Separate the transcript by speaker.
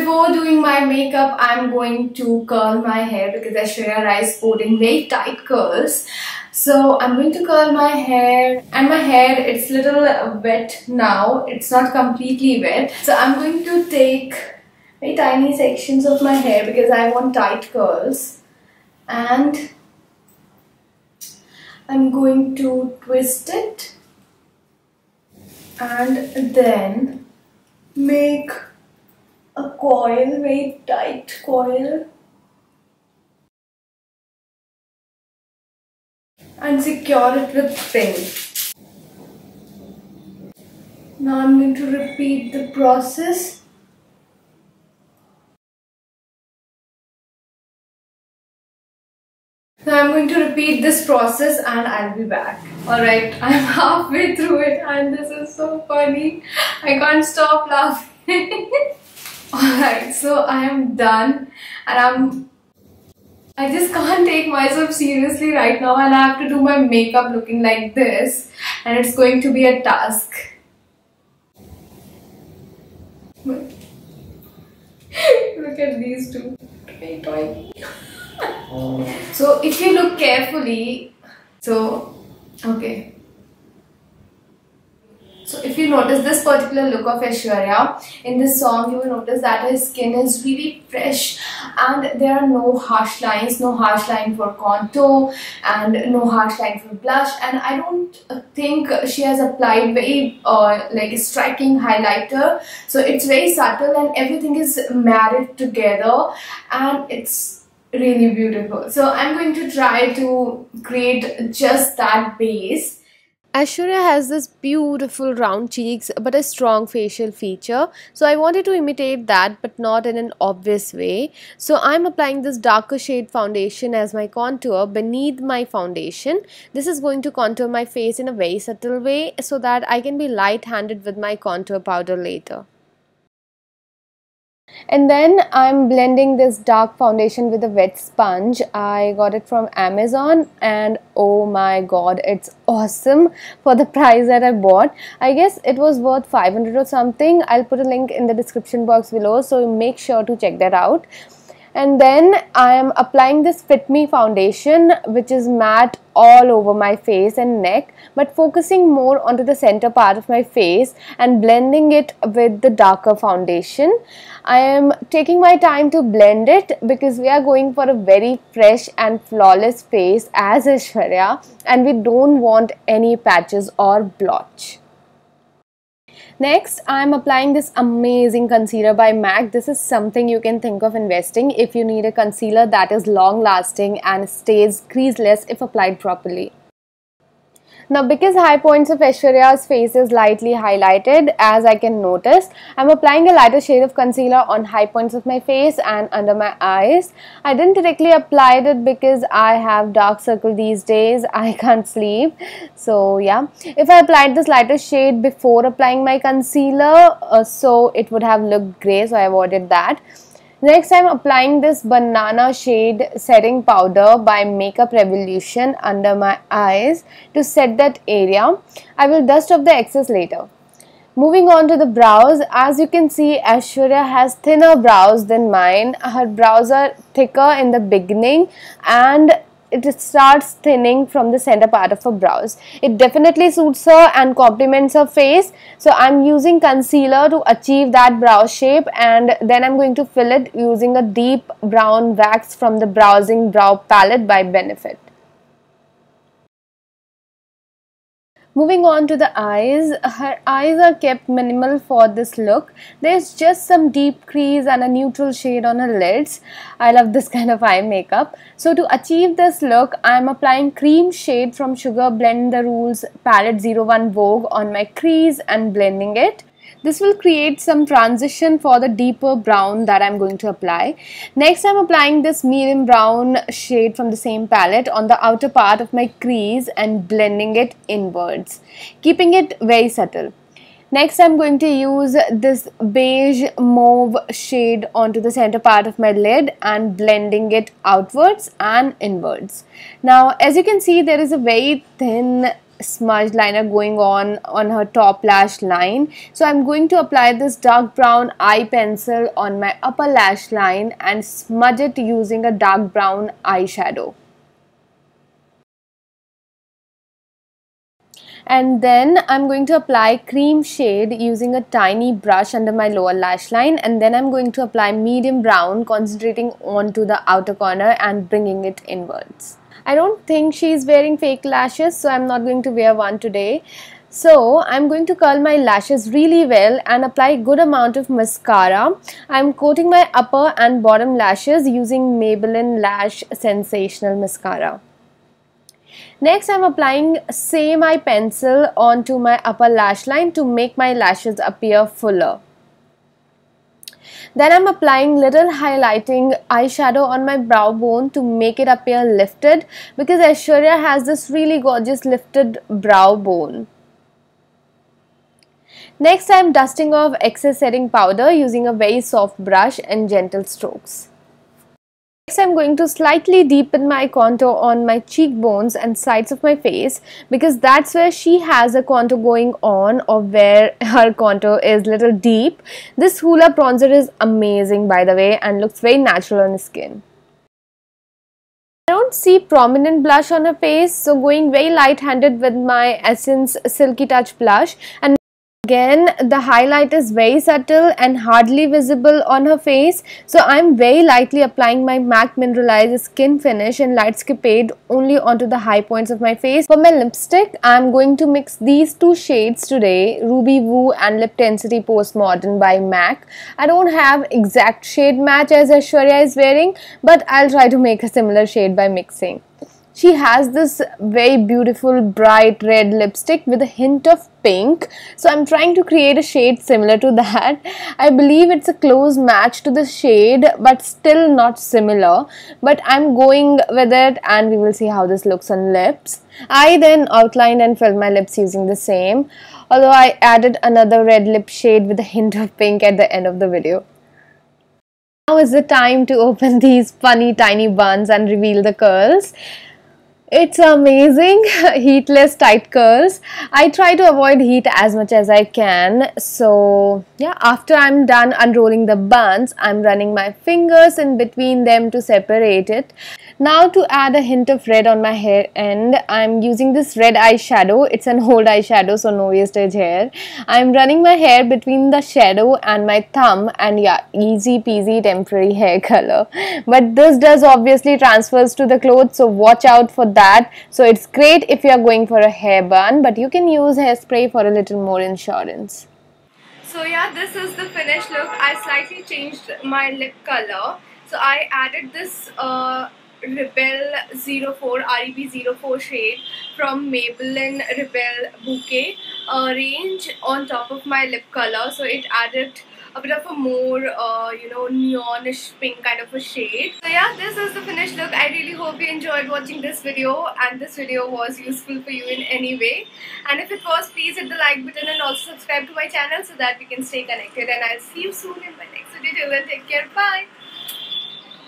Speaker 1: before doing my makeup, I'm going to curl my hair because Aishwarya Rai is sporting very tight curls. So I'm going to curl my hair, and my hair, it's little wet now. It's not completely wet. So I'm going to take very tiny sections of my hair because I want tight curls, and I'm going to twist it and then make a coil, very tight coil, and secure it with pin. Now I'm going to repeat the process. So I'm going to repeat this process and I'll be back. Alright, I'm halfway through it and this is so funny. I can't stop laughing. Alright, so I am done, and I just can't take myself seriously right now, and I have to do my makeup looking like this, and it's going to be a task. Look at these two. So if you look carefully, so if you notice this particular look of Aishwarya in this song, you will notice that his skin is really fresh and there are no harsh lines, no harsh line for contour and no harsh line for blush, and I don't think she has applied very like a striking highlighter, so it's very subtle and everything is married together and it's really beautiful. So I'm going to try to create just that base.
Speaker 2: Aishwarya has this beautiful round cheeks but a strong facial feature, so I wanted to imitate that but not in an obvious way. So I'm applying this darker shade foundation as my contour beneath my foundation. This is going to contour my face in a very subtle way so that I can be light-handed with my contour powder later. And then I'm blending this dark foundation with a wet sponge. I got it from Amazon and oh my god, it's awesome for the price that I bought. I guess it was worth 500 or something. I'll put a link in the description box below, so make sure to check that out. And then I am applying this Fit Me foundation, which is matte all over my face and neck, but focusing more onto the center part of my face and blending it with the darker foundation. I am taking my time to blend it because we are going for a very fresh and flawless face as Aishwarya, and we don't want any patches or blotch. Next, I am applying this amazing concealer by MAC. This is something you can think of investing if you need a concealer that is long lasting and stays creaseless if applied properly. Now, because high points of Aishwarya's face is lightly highlighted, as I can notice, I am applying a lighter shade of concealer on high points of my face and under my eyes. I didn't directly apply it because I have dark circle these days. I can't sleep. So yeah, if I applied this lighter shade before applying my concealer, so it would have looked grey, so I avoided that. Next, I am applying this banana shade setting powder by Makeup Revolution under my eyes to set that area. I will dust off the excess later. Moving on to the brows, as you can see, Aishwarya has thinner brows than mine. Her brows are thicker in the beginning and it starts thinning from the center part of her brows. It definitely suits her and complements her face. So I'm using concealer to achieve that brow shape, and then I'm going to fill it using a deep brown wax from the Browsing Brow Palette by Benefit. Moving on to the eyes, her eyes are kept minimal for this look. There's just some deep crease and a neutral shade on her lids. I love this kind of eye makeup. So to achieve this look, I am applying cream shade from Sugar Blend the Rules Palette 01 Vogue on my crease and blending it. This will create some transition for the deeper brown that I'm going to apply. Next, I'm applying this medium brown shade from the same palette on the outer part of my crease and blending it inwards, keeping it very subtle. Next, I'm going to use this beige mauve shade onto the center part of my lid and blending it outwards and inwards. Now, as you can see, there is a very thin smudge liner going on her top lash line. So I'm going to apply this dark brown eye pencil on my upper lash line and smudge it using a dark brown eyeshadow. And then I'm going to apply cream shade using a tiny brush under my lower lash line, and then I'm going to apply medium brown, concentrating onto the outer corner and bringing it inwards. I don't think she's wearing fake lashes, so I'm not going to wear one today. So I'm going to curl my lashes really well and apply a good amount of mascara. I'm coating my upper and bottom lashes using Maybelline Lash Sensational Mascara. Next, I'm applying same eye pencil onto my upper lash line to make my lashes appear fuller. Then I'm applying little highlighting eyeshadow on my brow bone to make it appear lifted, because Aishwarya has this really gorgeous lifted brow bone. Next, I'm dusting off excess setting powder using a very soft brush and gentle strokes. Next, I'm going to slightly deepen my contour on my cheekbones and sides of my face, because that's where she has a contour going on, or where her contour is little deep. This Hoola bronzer is amazing, by the way, and looks very natural on the skin. I don't see prominent blush on her face, so going very light-handed with my Essence Silky Touch blush. And again, the highlight is very subtle and hardly visible on her face, so I'm very lightly applying my MAC Mineralize Skin Finish in Light Skipade only onto the high points of my face. For my lipstick, I'm going to mix these two shades today, Ruby Woo and Lip Tensity Postmodern by MAC. I don't have exact shade match as Aishwarya is wearing, but I'll try to make a similar shade by mixing. She has this very beautiful bright red lipstick with a hint of pink, so I'm trying to create a shade similar to that. I believe it's a close match to the shade, but still not similar, but I'm going with it and we will see how this looks on lips. I then outlined and filled my lips using the same, although I added another red lip shade with a hint of pink at the end of the video. Now is the time to open these funny tiny buns and reveal the curls. It's amazing, heatless tight curls. I try to avoid heat as much as I can. So yeah, after I'm done unrolling the buns, I'm running my fingers in between them to separate it. Now to add a hint of red on my hair end, I'm using this red eyeshadow. It's an old eyeshadow, so no wastage here. I'm running my hair between the shadow and my thumb, and yeah, easy peasy temporary hair color. But this does obviously transfers to the clothes, so watch out for that. So it's great if you are going for a hair bun, but you can use hairspray for a little more insurance.
Speaker 1: So yeah, this is the finished look. I slightly changed my lip color. So I added this Rebel 04 REB04 shade from Maybelline Rebel Bouquet range on top of my lip color. So it added a bit of a more neonish pink kind of a shade. So yeah, this is the finished look. I really hope you enjoyed watching this video and this video was useful for you in any way. And if it was, please hit the like button and also subscribe to my channel so that we can stay connected. And I'll see you soon in my next video. Till then, take care. Bye.